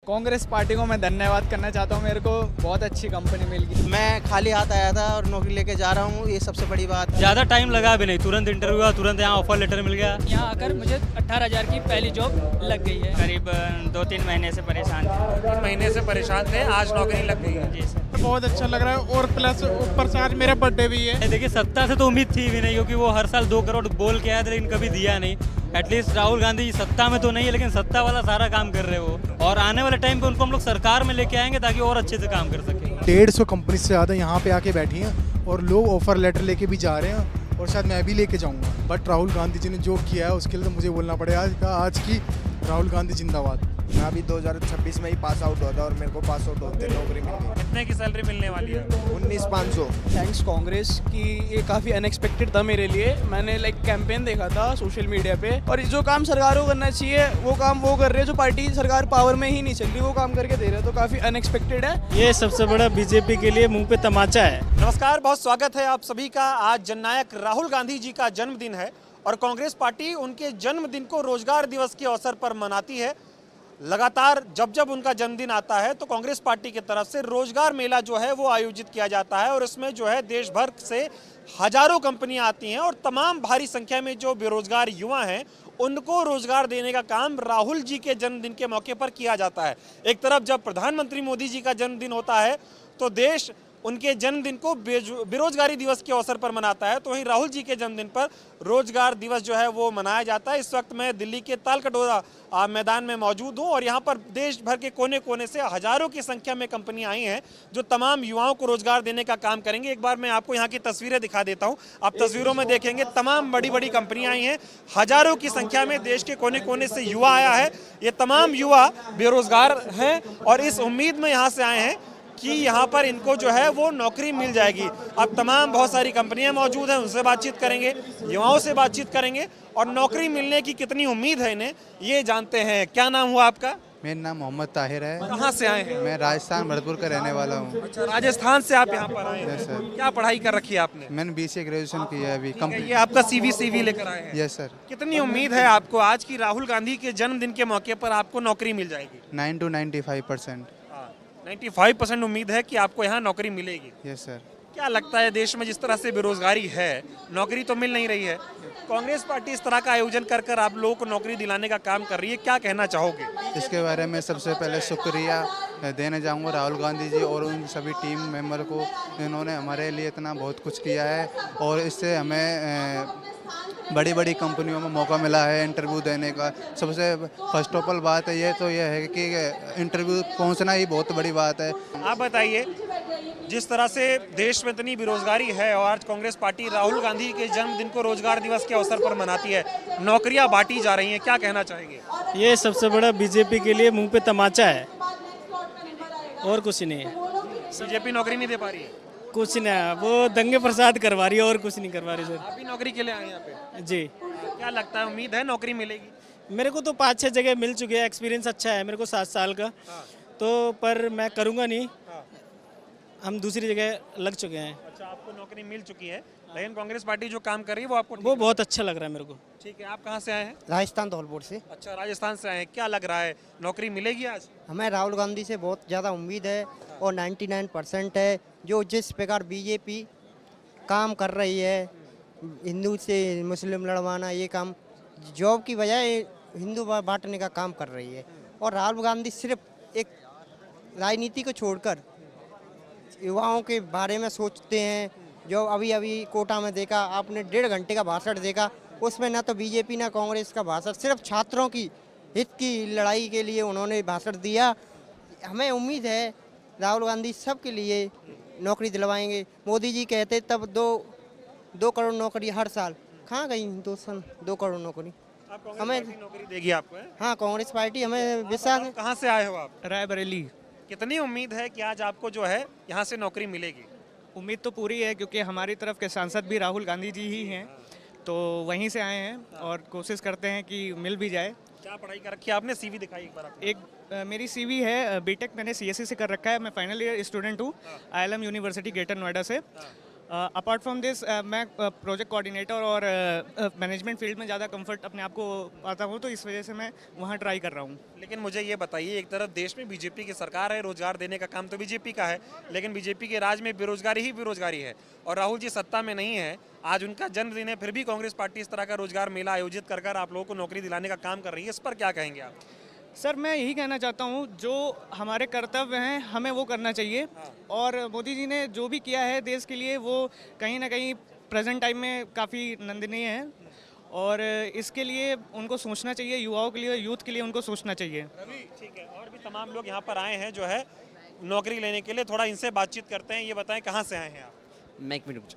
Congress party को मैं धन्यवाद करना चाहता हूँ। मेरे को बहुत अच्छी कंपनी मिल गई। मैं खाली हाथ आया था और नौकरी लेके जा रहा हूँ, ये सबसे बड़ी बात है। ज़्यादा टाइम लगा भी नहीं, तुरंत इंटरव्यू हुआ, तुरंत यहाँ ऑफर लेटर मिल गया। यहाँ आकर मुझे 18,000 की पहली जॉब लग गई है। करीब 2-3 महीने से परेशान थे। 3 महीने से परेशान थे, आज नौकरी लग गई है। जी सर, बहुत अच्छा लग रहा है और प्लस ऊपर से आज मेरा बर्थडे भी है। देखिए सत्ता से तो उम्मीद थी भी नहीं, क्योंकि वो हर साल 2 करोड़ बोल के आया था लेकिन कभी दिया नहीं। एटलीस्ट राहुल गांधी सत्ता में तो नहीं है, लेकिन सत्ता वाला सारा काम कर रहे हो, और आने वाले टाइम पे उनको हम लोग सरकार में लेके आएंगे ताकि और अच्छे से काम कर सके। 150 कंपनी से ज़्यादा यहाँ पे आके बैठी हैं और लोग ऑफर लेटर लेके भी जा रहे हैं और शायद मैं भी लेके जाऊँगा। बट राहुल गांधी जी ने जो किया है उसके लिए तो मुझे बोलना पड़ेगा आज की राहुल गांधी जिंदाबाद। मैं अभी 2026 में ही पास आउट हुआ था और मेरे को पास आउट होते नौकरी मिल गई। कितने की सैलरी मिलने वाली है? 19,500। थैंक्स कांग्रेस कि ये काफ़ी अनएक्सपेक्टेड था मेरे लिए। मैंने कैंपेन देखा था सोशल मीडिया पे, और जो काम सरकार को करना चाहिए वो काम वो कर रहे हैं। जो पार्टी सरकार पावर में ही नहीं चल रही वो काम करके दे रहे हैं, तो काफ़ी अनएक्सपेक्टेड है। ये सबसे बड़ा बीजेपी के लिए मुंह पे तमाचा है। नमस्कार, बहुत स्वागत है आप सभी का। आज जननायक राहुल गांधी जी का जन्मदिन है और कांग्रेस पार्टी उनके जन्मदिन को रोजगार दिवस के अवसर पर मनाती है। लगातार जब जब उनका जन्मदिन आता है तो कांग्रेस पार्टी की तरफ से रोजगार मेला जो है वो आयोजित किया जाता है, और इसमें जो है देश भर से हजारों कंपनियां आती हैं और तमाम भारी संख्या में जो बेरोजगार युवा हैं उनको रोजगार देने का काम राहुल जी के जन्मदिन के मौके पर किया जाता है। एक तरफ जब प्रधानमंत्री मोदी जी का जन्मदिन होता है तो देश उनके जन्मदिन को बेरोजगारी दिवस के अवसर पर मनाता है, तो वहीं राहुल जी के जन्मदिन पर रोजगार दिवस जो है वो मनाया जाता है। इस वक्त मैं दिल्ली के तालकटोरा मैदान में मौजूद हूं और यहां पर देश भर के कोने कोने से हजारों की संख्या में कंपनियां आई हैं जो तमाम युवाओं को रोजगार देने का काम करेंगे। एक बार मैं आपको यहां की तस्वीरें दिखा देता हूं। आप तस्वीरों में देखेंगे तमाम बड़ी बड़ी कंपनियां आई हैं, हजारों की संख्या में देश के कोने कोने से युवा आया है। ये तमाम युवा बेरोजगार हैं और इस उम्मीद में यहाँ से आए हैं कि यहाँ पर इनको जो है वो नौकरी मिल जाएगी। अब तमाम बहुत सारी कंपनियां मौजूद हैं, उनसे बातचीत करेंगे, युवाओं से बातचीत करेंगे और नौकरी मिलने की कितनी उम्मीद है इन्हें ये जानते हैं। क्या नाम हुआ आपका? मेरा नाम मोहम्मद ताहिर है। कहाँ से आए हैं? मैं राजस्थान भरतपुर का रहने वाला हूँ। अच्छा, राजस्थान से आप यहाँ पर आए हैं। Yes sir. क्या पढ़ाई कर रखी है आपने? मैंने BCA ग्रेजुएशन किया है अभी ये आपका CV लेकर आए हैं। Yes sir. कितनी उम्मीद है आपको आज की राहुल गांधी के जन्मदिन के मौके पर आपको नौकरी मिल जाएगी? 9 to 95%। 95% उम्मीद है कि आपको यहाँ नौकरी मिलेगी। Yes sir. क्या लगता है देश में जिस तरह से बेरोजगारी है, नौकरी तो मिल नहीं रही है, कांग्रेस पार्टी इस तरह का आयोजन कर कर आप लोगों को नौकरी दिलाने का काम कर रही है, क्या कहना चाहोगे? इसके बारे में सबसे पहले शुक्रिया देना चाहूँगा राहुल गांधी जी और उन सभी टीम मेंबर को, जिन्होंने हमारे लिए इतना बहुत कुछ किया है और इससे हमें बड़ी बड़ी कंपनियों में मौका मिला है इंटरव्यू देने का। सबसे फर्स्ट ऑफ ऑल बात है ये है कि इंटरव्यू पहुंचना ही बहुत बड़ी बात है। आप बताइए, जिस तरह से देश में इतनी बेरोजगारी है और आज कांग्रेस पार्टी राहुल गांधी के जन्मदिन को रोजगार दिवस के अवसर पर मनाती है, नौकरियां बांटी जा रही हैं, क्या कहना चाहेंगे? ये सबसे बड़ा बीजेपी के लिए मुंह पे तमाचा है और कुछ नहीं है। बीजेपी नौकरी नहीं दे पा रही है? कुछ नहीं, वो दंगे प्रसाद करवा रही है और कुछ नहीं करवा रही सर। आप भी नौकरी के लिए आए हैं यहाँ पे? जी। क्या लगता है, उम्मीद है नौकरी मिलेगी? मेरे को तो 5-6 जगह मिल चुके हैं, एक्सपीरियंस अच्छा है मेरे को 7 साल का। तो पर मैं करूँगा नहीं, हम दूसरी जगह लग चुके हैं। अच्छा, आपको नौकरी मिल चुकी है, लेकिन कांग्रेस पार्टी जो काम कर रही है वो आपको वो बहुत अच्छा लग रहा है मेरे को। ठीक है। आप कहाँ से आए हैं? राजस्थान धौलपुर से। अच्छा, राजस्थान से आए हैं। क्या लग रहा है, नौकरी मिलेगी आज? हमें राहुल गांधी से बहुत ज़्यादा उम्मीद है और 99% है। जो जिस प्रकार बीजेपी काम कर रही है, हिंदू से मुस्लिम लड़वाना, ये काम जॉब की बजाय हिंदू बांटने का काम कर रही है। और राहुल गांधी सिर्फ एक राजनीति को छोड़कर युवाओं के बारे में सोचते हैं। जो अभी अभी कोटा में देखा आपने, 1.5 घंटे का भाषण देखा, उसमें ना तो बीजेपी ना कांग्रेस का भाषण, सिर्फ छात्रों की हित की लड़ाई के लिए उन्होंने भाषण दिया। हमें उम्मीद है राहुल गांधी सबके लिए नौकरी दिलवाएंगे। मोदी जी कहते तब 2 करोड़ नौकरी हर साल, कहाँ गई 2 करोड़ नौकरी? हमें नौकरी देगी आपको है? हाँ, कांग्रेस पार्टी हमें विश्वास है। कहाँ से आए हो आप? रायबरेली। कितनी उम्मीद है कि आज आपको जो है यहाँ से नौकरी मिलेगी? उम्मीद तो पूरी है, क्योंकि हमारी तरफ के सांसद भी राहुल गांधी जी ही हैं, तो वहीं से आए हैं और कोशिश करते हैं कि मिल भी जाए। क्या पढ़ाई कर रखी है आपने? CV दिखाई एक बार आपको। एक मेरी CV है, बीटेक मैंने CSE से कर रखा है। मैं फाइनल ईयर स्टूडेंट हूँ ILM यूनिवर्सिटी ग्रेटर नोएडा से। अपार्ट फ्रॉम दिस मैं प्रोजेक्ट कोऑर्डिनेटर और मैनेजमेंट फील्ड में ज़्यादा कंफर्ट अपने आप को पाता हूँ, तो इस वजह से मैं वहाँ ट्राई कर रहा हूँ। लेकिन मुझे ये बताइए, एक तरफ देश में बीजेपी की सरकार है, रोजगार देने का काम तो बीजेपी का है, लेकिन बीजेपी के राज में बेरोजगारी ही बेरोजगारी है और राहुल जी सत्ता में नहीं है। आज उनका जन्मदिन है, फिर भी कांग्रेस पार्टी इस तरह का रोजगार मेला आयोजित कर आप लोगों को नौकरी दिलाने का काम कर रही है। इस पर क्या कहेंगे आप? सर मैं यही कहना चाहता हूँ, जो हमारे कर्तव्य हैं हमें वो करना चाहिए। और मोदी जी ने जो भी किया है देश के लिए, वो कहीं ना कहीं प्रेजेंट टाइम में काफ़ी नंदनीय है और इसके लिए उनको सोचना चाहिए, युवाओं के लिए, यूथ के लिए उनको सोचना चाहिए। ठीक है, और भी तमाम लोग यहाँ पर आए हैं जो है नौकरी लेने के लिए, थोड़ा इनसे बातचीत करते हैं। ये बताएं कहाँ से आए हैं आप? मैं एक मिनट,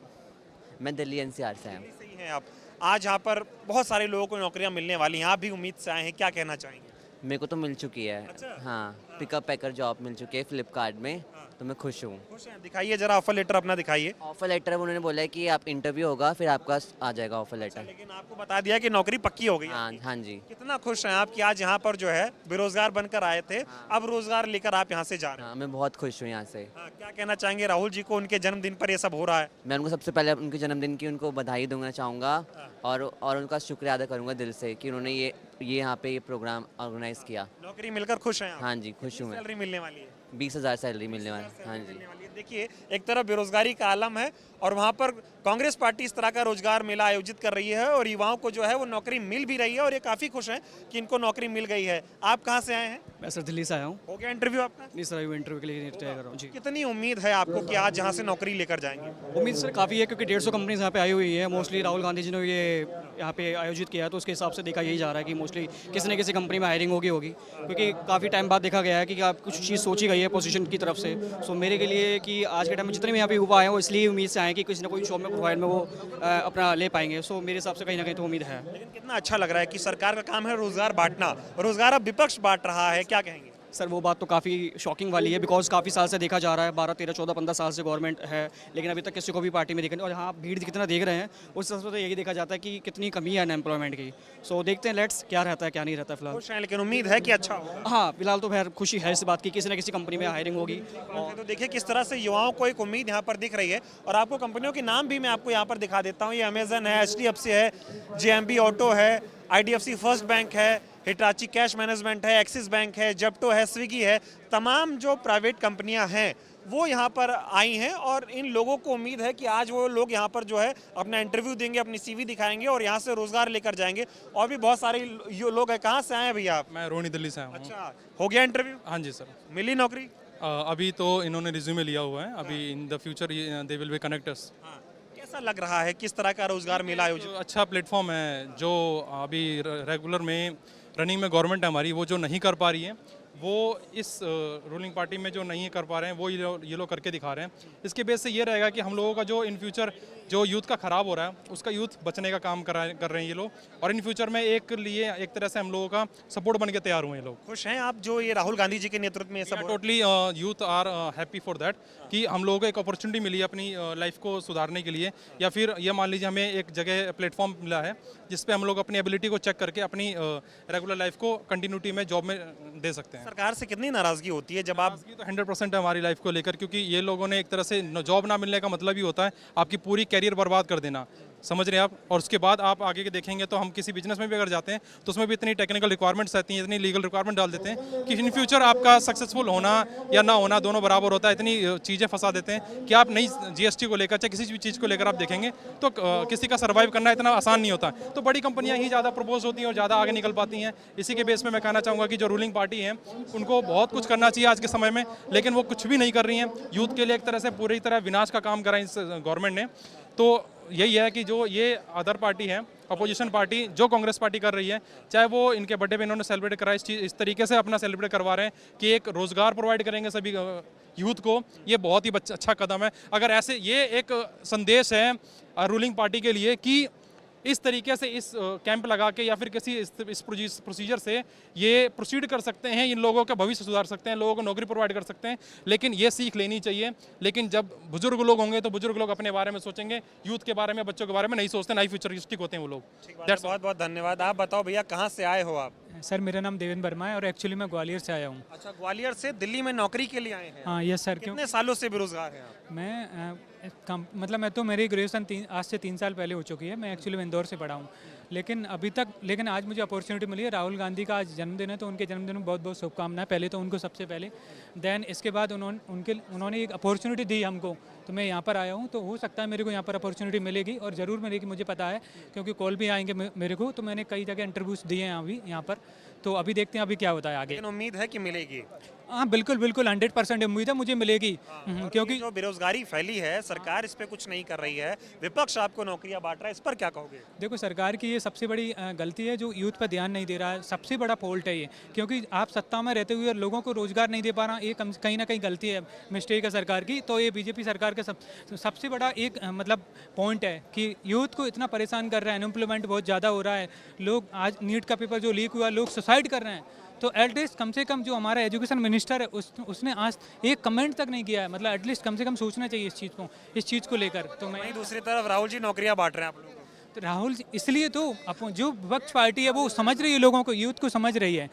मैं दिल्ली एनसीआर से आया हूँ। सही हैं आप। आज यहाँ पर बहुत सारे लोगों को नौकरियाँ मिलने वाली हैं, आप भी उम्मीद से आए हैं, क्या कहना चाहेंगे? मेरे को तो मिल चुकी है। अच्छा? हाँ, पिकअप पैकर जॉब मिल चुकी है फ्लिपकार्ट में, तो मैं खुश हूँ। खुश हैं? दिखाइए जरा ऑफर लेटर अपना दिखाइए। ऑफर लेटर उन्होंने बोला है कि आप इंटरव्यू होगा फिर आपका आ जाएगा ऑफर लेटर। लेकिन आपको बता दिया कि नौकरी पक्की हो गई है। हाँ हाँ जी। कितना खुश हैं आप कि आज यहाँ पर जो है बेरोजगार बनकर आए थे, अब रोजगार लेकर आप यहाँ से जा रहे हैं? हाँ, मैं बहुत खुश हूँ यहाँ से। हाँ, क्या कहना चाहेंगे राहुल जी को, उनके जन्मदिन पर ये सब हो रहा है? मैं उनको सबसे पहले उनके जन्मदिन की उनको बधाई दूंगा चाहूँगा और उनका शुक्रिया अदा करूँगा दिल से कि उन्होंने ये यहाँ पे ये प्रोग्राम ऑर्गेनाइज किया। नौकरी मिलकर खुश हैं आप? हाँ जी, खुश हूँ मैं। सैलरी मिलने वाली है? 20,000 सैलरी मिलने वाली। हाँ जी। देखिए, एक तरफ बेरोजगारी का आलम है और वहाँ पर कांग्रेस पार्टी इस तरह का रोजगार मेला आयोजित कर रही है और युवाओं को जो है वो नौकरी मिल भी रही है और ये काफ़ी खुश हैं कि इनको नौकरी मिल गई है। आप कहाँ से आए हैं? मैं सर दिल्ली से आया हूँ। हो गया इंटरव्यू आपका? नहीं सर, अभी इंटरव्यू के लिए तैयार कर रहा हूँ जी। कितनी उम्मीद है आपको कि आज यहाँ से नौकरी लेकर जाएंगे? उम्मीद सर काफ़ी है क्योंकि 150 कंपनीज यहाँ पे आई हुई है। मोस्टली राहुल गांधी जी ने ये यहाँ पे आयोजित किया है, तो उसके हिसाब से देखा यही जा रहा है कि मोस्टली किसी न किसी कंपनी में हायरिंग होगी क्योंकि काफ़ी टाइम बाद देखा गया है कि आप कुछ चीज़ सोची गई है पोजीशन की तरफ से। सो मेरे के लिए कि आज के टाइम में जितने भी यहाँ पे युवा आए हैं वो इसलिए उम्मीद से आए कि किसी न कोई जॉब में प्रोवाइड में वो अपना ले पाएंगे। सो मेरे हिसाब से कहीं ना कहीं तो उम्मीद है। लेकिन कितना अच्छा लग रहा है कि सरकार का काम है रोजगार बांटना, रोजगार अब विपक्ष बांट रहा है, क्या कहेंगे? सर वो बात तो काफ़ी शॉकिंग वाली है बिकॉज काफ़ी साल से देखा जा रहा है, 12, 13, 14, 15 साल से गवर्नमेंट है, लेकिन अभी तक किसी को भी पार्टी में देखा नहीं। और हाँ, भीड़ कितना देख रहे हैं उस हिसाब से तो यही देखा जाता है कि कितनी कमी है अनएम्प्लॉयमेंट की। सो देखते हैं लेट्स क्या रहता है क्या नहीं रहता है फिलहाल। खुश हैं लेकिन उम्मीद है कि अच्छा होगा। हाँ, फिलहाल तो खैर खुशी है इस बात की किसी न किसी कंपनी में हायरिंग होगी। तो देखिए किस तरह से युवाओं को एक उम्मीद यहाँ पर दिख रही है और आपको कंपनियों के नाम भी मैं आपको यहाँ पर दिखा देता हूँ। ये अमेजन है, HDFC है, JMB ऑटो है, IDFC फर्स्ट बैंक है, हिटाची कैश मैनेजमेंट है, एक्सिस बैंक है, जेप्टो है, स्विगी है। तमाम जो प्राइवेट कंपनियां हैं वो यहाँ पर आई हैं और इन लोगों को उम्मीद है कि आज वो लोग यहाँ पर जो है अपना इंटरव्यू देंगे, अपनी CV दिखाएंगे और यहाँ से रोजगार लेकर जाएंगे। और भी बहुत सारे लोग हैं। कहाँ से आए हैं भैया आप? मैं रोनी दिल्ली से आया हूँ। अच्छा, हो गया इंटरव्यू? हाँ जी सर। मिली नौकरी? अभी तो इन्होंने रिज्यूमे लिया हुआ है, अभी in the future they will be connectors. कैसा लग रहा है, किस तरह का रोजगार मिला आयोजित? अच्छा प्लेटफॉर्म है। जो अभी रेगुलर में रनिंग में गवर्नमेंट है हमारी, वो जो नहीं कर पा रही है वो इस रूलिंग पार्टी में जो नहीं कर पा रहे हैं वो ये लोग करके दिखा रहे हैं। इसके बेस से ये रहेगा कि हम लोगों का जो इन फ्यूचर जो यूथ का ख़राब हो रहा है उसका यूथ बचने का काम कर रहे हैं ये लोग, और इन फ्यूचर में एक तरह से हम लोगों का सपोर्ट बन के तैयार हुए हैं लोग। खुश हैं आप जो ये राहुल गांधी जी के नेतृत्व में ये सब? Totally youth are happy for that कि हम लोगों को एक अपॉर्चुनिटी मिली है अपनी लाइफ को सुधारने के लिए, या फिर ये मान लीजिए हमें एक जगह प्लेटफॉर्म मिला है जिस पे हम लोग अपनी एबिलिटी को चेक करके अपनी रेगुलर लाइफ को कंटिन्यूटी में जॉब में दे सकते हैं। सरकार से कितनी नाराजगी होती है जब आप? तो 100% है हमारी लाइफ को लेकर, क्योंकि ये लोगों ने एक तरह से जॉब ना मिलने का मतलब ही होता है आपकी पूरी कैरियर बर्बाद कर देना, समझ रहे हैं आप। और उसके बाद आप आगे के देखेंगे तो हम किसी बिजनेस में भी अगर जाते हैं तो उसमें भी इतनी टेक्निकल रिक्वायरमेंट्स रहती हैं, इतनी लीगल रिक्वायरमेंट डाल देते हैं कि इन फ्यूचर आपका सक्सेसफुल होना या ना होना दोनों बराबर होता है। इतनी चीज़ें फंसा देते हैं कि आप नई GST को लेकर चाहे किसी भी चीज़ को लेकर आप देखेंगे तो किसी का सर्वाइव करना इतना आसान नहीं होता। तो बड़ी कंपनियां ही ज़्यादा प्रपोज होती हैं और ज़्यादा आगे निकल पाती हैं। इसी के बेस में मैं कहना चाहूँगा कि जो रूलिंग पार्टी है उनको बहुत कुछ करना चाहिए आज के समय में, लेकिन वो कुछ भी नहीं कर रही हैं। यूथ के लिए एक तरह से पूरी तरह विनाश का काम करा इस गवर्नमेंट ने। तो यही है कि जो ये अदर पार्टी है, अपोजिशन पार्टी जो कांग्रेस पार्टी कर रही है, चाहे वो इनके बर्थडे पे इन्होंने सेलिब्रेट करा इस तरीके से अपना सेलिब्रेट करवा रहे हैं कि एक रोजगार प्रोवाइड करेंगे सभी यूथ को, ये बहुत ही अच्छा कदम है। अगर ऐसे ये एक संदेश है रूलिंग पार्टी के लिए कि इस तरीके से इस कैंप लगा के या फिर किसी इस प्रोसीजर से ये प्रोसीड कर सकते हैं, इन लोगों का भविष्य सुधार सकते हैं, लोगों को नौकरी प्रोवाइड कर सकते हैं, लेकिन ये सीख लेनी चाहिए। लेकिन जब बुजुर्ग लोग होंगे तो बुजुर्ग लोग अपने बारे में सोचेंगे, यूथ के बारे में, बच्चों के बारे में नहीं सोचते, ना ही फ्यूचरिस्टिक होते हैं वो लोग। बहुत बहुत धन्यवाद। आप बताओ भैया कहाँ से आए हो आप? सर मेरा नाम देवेंद्र वर्मा है और एक्चुअली मैं ग्वालियर से आया हूँ। अच्छा, ग्वालियर से दिल्ली में नौकरी के लिए आए हैं? हाँ यस सर। कितने सालों से बेरोजगार हैं आप? मतलब मैं तो मेरी ग्रेजुएशन आज से 3 साल पहले हो चुकी है। मैं एक्चुअली इंदौर से पढ़ा हूँ, लेकिन आज मुझे अपॉर्चुनिटी मिली है। राहुल गांधी का आज जन्मदिन है, तो उनके जन्मदिन में बहुत बहुत शुभकामनाएं पहले तो उनको, सबसे पहले। देन इसके बाद उन्होंने एक अपॉर्चुनिटी दी हमको, तो मैं यहाँ पर आया हूँ। तो हो सकता है मेरे को यहाँ पर अपॉर्चुनिटी मिलेगी, और ज़रूर मिलेगी, मुझे पता है, क्योंकि कॉल भी आएंगे मेरे को। तो मैंने कई जगह इंटरव्यूज़ दिए हैं अभी यहाँ पर, तो अभी देखते हैं अभी क्या होता है आगे। लेकिन उम्मीद है कि मिलेगी? हाँ बिल्कुल 100% उम्मीद है मुझे मिलेगी, क्योंकि जो बेरोजगारी फैली है, सरकार इस पे कुछ नहीं कर रही है, विपक्ष आपको नौकरियां बांट रहा है, इस पर क्या कहोगे? देखो, सरकार की ये सबसे बड़ी गलती है, जो यूथ पर ध्यान नहीं दे रहा है। सबसे बड़ा फॉल्ट है ये, क्योंकि आप सत्ता में रहते हुए लोगों को रोजगार नहीं दे पा रहा, ये कहीं ना कहीं गलती है, मिस्टेक है सरकार की। तो ये बीजेपी सरकार का सबसे बड़ा एक मतलब पॉइंट है कि यूथ को इतना परेशान कर रहा है, अनएम्प्लॉयमेंट बहुत ज़्यादा हो रहा है। लोग आज नीट का पेपर जो लीक हुआ, लोग सुसाइड कर रहे हैं। तो एटलीस्ट कम से कम जो हमारा एजुकेशन मिनिस्टर है उसने आज एक कमेंट तक नहीं किया है। मतलब एटलीस्ट कम से कम सोचना चाहिए इस चीज़ को लेकर। तो मैं दूसरी तरफ राहुल जी नौकरियां बांट रहे हैं आप लोगों को। तो राहुल जी इसलिए तो जो विपक्ष पार्टी है वो समझ रही है लोगों को, यूथ को समझ रही है,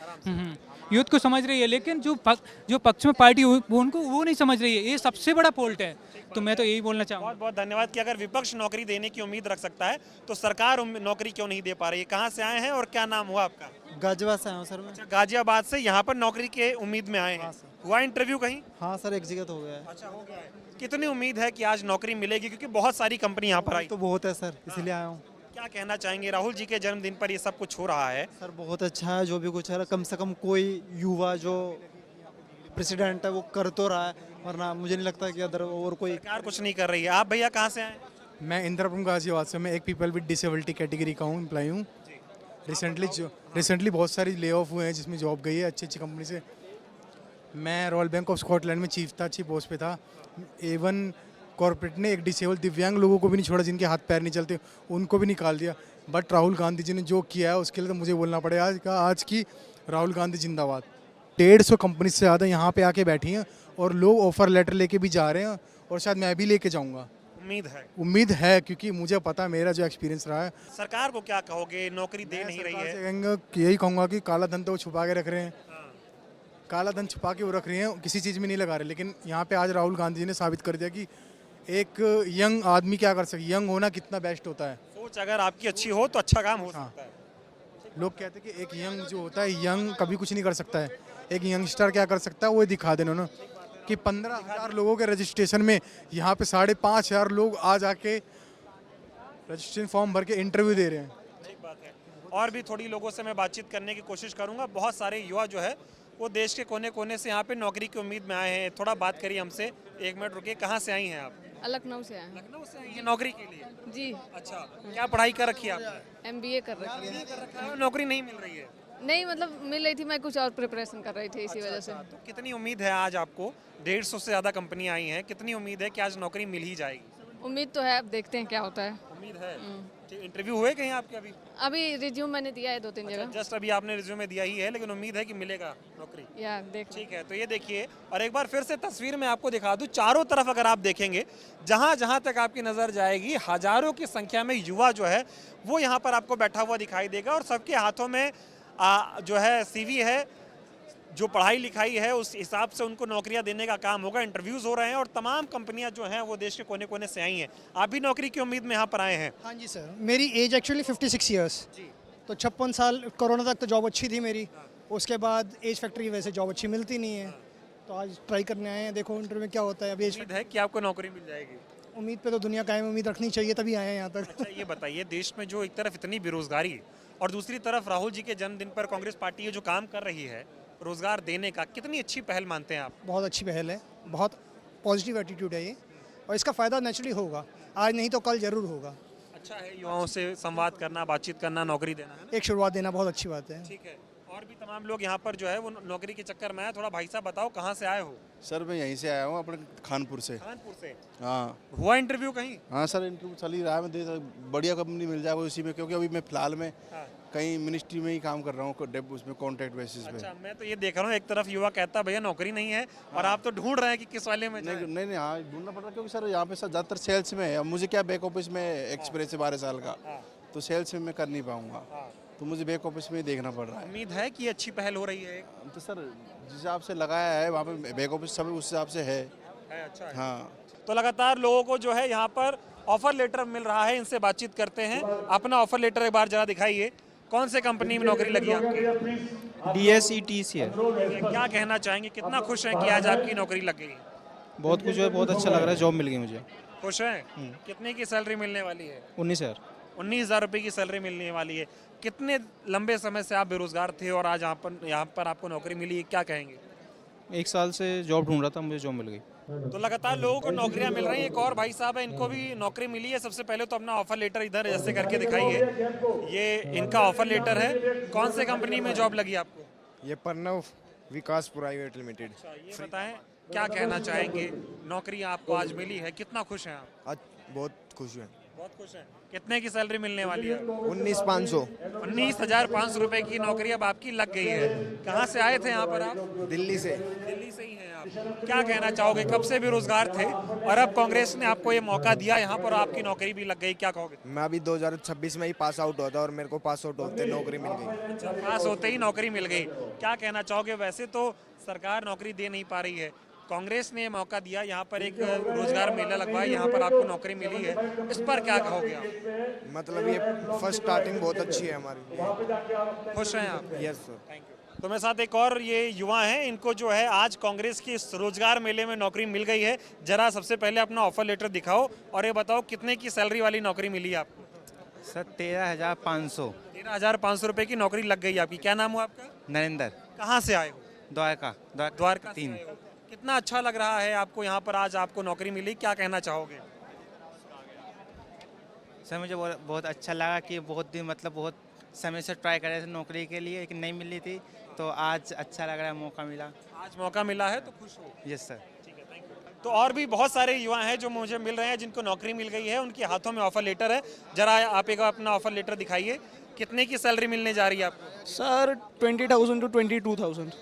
यूथ को समझ रही है, लेकिन जो पक्ष में पार्टी उनको वो नहीं समझ रही है। ये सबसे बड़ा फॉल्ट है। तो मैं तो यही बोलना चाहूँगा। बहुत बहुत धन्यवाद। कि अगर विपक्ष नौकरी देने की उम्मीद रख सकता है तो सरकार नौकरी क्यों नहीं दे पा रही है? कहाँ से आए हैं और क्या नाम हुआ आपका? गाजियाबाद से आया हूँ सर मैं। अच्छा, गाजियाबाद से यहाँ पर नौकरी के उम्मीद में आए हैं। हुआ इंटरव्यू कहीं? हाँ सर, एक जगह तो हो गया है। अच्छा, हो गया है। कितनी उम्मीद है कि आज नौकरी मिलेगी, क्योंकि बहुत सारी कंपनी यहाँ पर आई? तो बहुत है सर, इसीलिए आया हूँ। क्या कहना चाहेंगे? राहुल जी के जन्मदिन पर ये सब कुछ हो रहा है। सर बहुत अच्छा है जो भी कुछ है, कम से कम कोई युवा जो प्रेसिडेंट है वो कर तो रहा है, वरना मुझे नहीं लगता कि अदर और कोई सरकार कुछ नहीं कर रही है। आप भैया कहाँ से आए? मैं इंदिरापुरम गाजियाबाद से। मैं एक पीपल विद डिसेबिलिटी कैटेगरी का हूँ, एम्प्लॉय हूँ। रिसेंटली बहुत सारी ले ऑफ हुए हैं जिसमें जॉब गई है अच्छी अच्छी कंपनी से। मैं रॉयल बैंक ऑफ स्कॉटलैंड में चीफ था, अच्छी पोस्ट पे था। एवन कॉर्पोरेट ने एक डिसेबल दिव्यांग लोगों को भी नहीं छोड़ा, जिनके हाथ पैर नहीं चलते, उनको भी निकाल दिया। बट राहुल गांधी जी ने जो किया है उसके लिए तो मुझे बोलना पड़ेगा आज की राहुल गांधी जिंदाबाद। 150 कंपनी से ज़्यादा यहाँ पे आके बैठी हैं और लोग ऑफर लेटर लेके भी जा रहे हैं, और शायद मैं भी लेके जाऊँगा। उम्मीद है क्योंकि मुझे पता है, मेरा जो एक्सपीरियंस रहा है। सरकार को क्या कहोगे? नौकरी दे नहीं रही है। यही कहूँगा कि काला धन तो वो छुपा के रख रहे हैं, काला धन छुपा के वो रख रहे हैं, किसी चीज़ में नहीं लगा रहे। लेकिन यहाँ पे आज राहुल गांधी जी ने साबित कर दिया कि एक यंग आदमी क्या कर सकता है, यंग होना कितना बेस्ट होता है। सोच अगर आपकी अच्छी हो तो अच्छा काम हो सकता है। लोग कहते हैं कि एक यंग जो होता है, यंग कभी कुछ नहीं कर सकता है। एक यंगस्टर क्या कर सकता है वो दिखा देना ना, कि 15,000 लोगों के रजिस्ट्रेशन में यहाँ पे 5,500 लोग आज आके रजिस्ट्रेशन फॉर्म भर के इंटरव्यू दे रहे हैं। ठीक बात है। और भी थोड़ी लोगों से मैं बातचीत करने की कोशिश करूंगा। बहुत सारे युवा जो है वो देश के कोने कोने से यहाँ पे नौकरी की उम्मीद में आए हैं। थोड़ा बात करिए हमसे। 1 मिनट रुकिए। कहाँ से आई हैं आप? लखनऊ से आए। लखनऊ से आई हैं नौकरी के लिए? जी। अच्छा, क्या पढ़ाई कर रखी है आपने? MBA कर रखी है। नौकरी नहीं मिल रही है? नहीं, मतलब मिल रही थी, मैं कुछ और प्रिपरेशन कर रही थी इसी वजह से। तो कितनी उम्मीद है आज आपको? 150 से ज़्यादा कंपनी आई हैं, कितनी उम्मीद है कि आज नौकरी मिल ही जाएगी? उम्मीद तो है, अब देखते हैं क्या होता है। उम्मीद है। इंटरव्यू हुए कहीं आपके अभी? अभी रिज्यूम मैंने दिया है 2-3 जगह। जस्ट अभी आपने रिज्यूमे दिया ही है, लेकिन उम्मीद है कि मिलेगा नौकरी? या देख। ठीक है, तो ये देखिए, और एक बार फिर से तस्वीर में आपको दिखा दूं, चारों तरफ अगर आप देखेंगे, जहां जहां तक आपकी नज़र जाएगी, हजारों की संख्या में युवा जो है वो यहाँ पर आपको बैठा हुआ दिखाई देगा, और सबके हाथों में जो है CV है, जो पढ़ाई लिखाई है उस हिसाब से उनको नौकरियां देने का काम होगा। इंटरव्यूज़ हो रहे हैं और तमाम कंपनियां जो हैं वो देश के कोने कोने से आई हैं। आप भी नौकरी की उम्मीद में यहाँ पर आए हैं? हाँ जी सर, मेरी एज एक्चुअली 56 ईयर्स, तो 56 साल कोरोना तक तो जॉब अच्छी थी मेरी। उसके बाद एज फैक्टर की वजह से जॉब अच्छी मिलती नहीं है, तो आज ट्राई करने आए हैं। देखो इंटरव्यू में क्या होता है। अभी उम्मीद है कि आपको नौकरी मिल जाएगी? उम्मीद पे तो दुनिया कायम, उम्मीद रखनी चाहिए, तभी आए हैं यहाँ तक। अच्छा, ये बताइए, देश में जो एक तरफ इतनी बेरोजगारी और दूसरी तरफ राहुल जी के जन्मदिन पर कांग्रेस पार्टी ये जो काम कर रही है रोजगार देने का, कितनी अच्छी पहल मानते हैं आप? बहुत अच्छी पहल है, बहुत पॉजिटिव एटीट्यूड है ये, और इसका फ़ायदा नेचुरली होगा, आज नहीं तो कल ज़रूर होगा। अच्छा है युवाओं से संवाद करना, बातचीत करना, नौकरी देना, है ना? एक शुरुआत देना बहुत अच्छी बात है। ठीक है, और भी तमाम लोग यहाँ पर जो है वो नौकरी के चक्कर में आए। थोड़ा भाई साहब बताओ, कहाँ से आए हो? सर मैं यहीं से आया हूँ, अपने खानपुर से। कानपुर से? हाँ। हुआ इंटरव्यू कहीं? हाँ सर, इंटरव्यू चल ही रहा है। मैं बढ़िया कंपनी मिल जाएगा उसी में, क्योंकि अभी मैं फिलहाल में कहीं मिनिस्ट्री में ही काम कर रहा हूँ, उसमें कॉन्ट्रैक्ट बेसिस पे। अच्छा, मैं तो ये देख रहा हूँ, एक तरफ युवा कहता भैया नौकरी नहीं है, और आप तो ढूंढ रहे हैं कि किस वाले में जाएं। नहीं, हाँ ढूंढना पड़ रहा है, क्योंकि सर यहाँ पे सर ज़्यादातर सेल्स में है। अब मुझे क्या बैक ऑफिस में एक्सपीरियंस है 12 साल का, तो सेल्स में मैं कर नहीं पाऊँगा। तो मुझे बैक ऑफिस में ही देखना पड़ रहा है। उम्मीद है कि अच्छी पहल हो रही है? तो सर जिस हिसाब से लगाया है वहाँ पे बैक ऑफिस सब उस हिसाब से है। अच्छा है। हाँ, तो लगातार लोगों को जो है यहाँ पर ऑफर लेटर मिल रहा है, इनसे बातचीत करते हैं। अपना ऑफर लेटर एक बार जरा दिखाइए, कौन से कंपनी में नौकरी लगी आपकी? DSETC है। क्या कहना चाहेंगे, कितना खुश हैं कि आज आपकी नौकरी लग गई? बहुत कुछ है, बहुत अच्छा लग रहा है, जॉब मिल गई मुझे। खुश हैं? कितने की सैलरी मिलने वाली है? 19,000। 19,000 रुपये की सैलरी मिलने वाली है। कितने लंबे समय से आप बेरोजगार थे और आज यहाँ पर आपको नौकरी मिली है, क्या कहेंगे? 1 साल से जॉब ढूंढ रहा था, मुझे जॉब मिल गई। तो लगातार लोगों को नौकरियां मिल रही हैं। एक और भाई साहब है, इनको भी नौकरी मिली है। सबसे पहले तो अपना ऑफर लेटर इधर ऐसे करके दिखाइए, ये इनका ऑफर लेटर है। कौन से कंपनी में जॉब लगी आपको? ये प्रणव विकास प्राइवेट लिमिटेड। ये बताएं, क्या कहना चाहेंगे, नौकरी आपको आज मिली है, कितना खुश हैं आप? आज बहुत खुश हैं। बहुत खुश हैं। कितने की सैलरी मिलने वाली है? 19,500। 19,500 रुपए की नौकरी अब आपकी लग गई है। कहाँ से आए थे यहाँ पर आप? दिल्ली से। दिल्ली से ही हैं आप। क्या कहना चाहोगे, कब से बेरोजगार थे और अब कांग्रेस ने आपको ये मौका दिया यहाँ पर, आपकी नौकरी भी लग गई, क्या कहोगे? मैं अभी 2026 में ही पास आउट हुआ था और मेरे को पास आउट होते नौकरी मिल गई। अच्छा, पास होते ही नौकरी मिल गई। क्या कहना चाहोगे, वैसे तो सरकार नौकरी दे नहीं पा रही है, कांग्रेस ने मौका दिया, यहाँ पर एक रोजगार मेला लगवाया, यहाँ पर आपको नौकरी मिली है, इस पर क्या कहोगे आप? मतलब ये फर्स्ट स्टार्टिंग बहुत अच्छी है हमारी। खुश हैं आप? Yes sir. Thank you. तो मेरे साथ एक और ये युवा हैं, इनको जो है आज कांग्रेस के इस रोजगार मेले में नौकरी मिल गई है। जरा सबसे पहले अपना ऑफर लेटर दिखाओ और ये बताओ कितने की सैलरी वाली नौकरी मिली है आपको? सर 13,500। 13,500 रुपए की नौकरी लग गई आपकी। क्या नाम हुआ आपका? नरेंद्र। कहाँ से आए हो? द्वारका। द्वारका से आए हो। कितना अच्छा लग रहा है आपको, यहाँ पर आज आपको नौकरी मिली, क्या कहना चाहोगे? सर मुझे बहुत अच्छा लगा कि बहुत दिन मतलब बहुत समय से ट्राई कर रहे थे नौकरी के लिए, लेकिन नहीं मिली थी, तो आज अच्छा लग रहा है, मौका मिला। आज मौका मिला है तो खुश हो? Yes sir. ठीक है, थैंक यू। तो और भी बहुत सारे युवा हैं जो मुझे मिल रहे हैं, जिनको नौकरी मिल गई है, उनके हाथों में ऑफर लेटर है। जरा आप एक अपना ऑफर लेटर दिखाइए, कितने की सैलरी मिलने जा रही है आपको? Sir 20,000 to 22,000।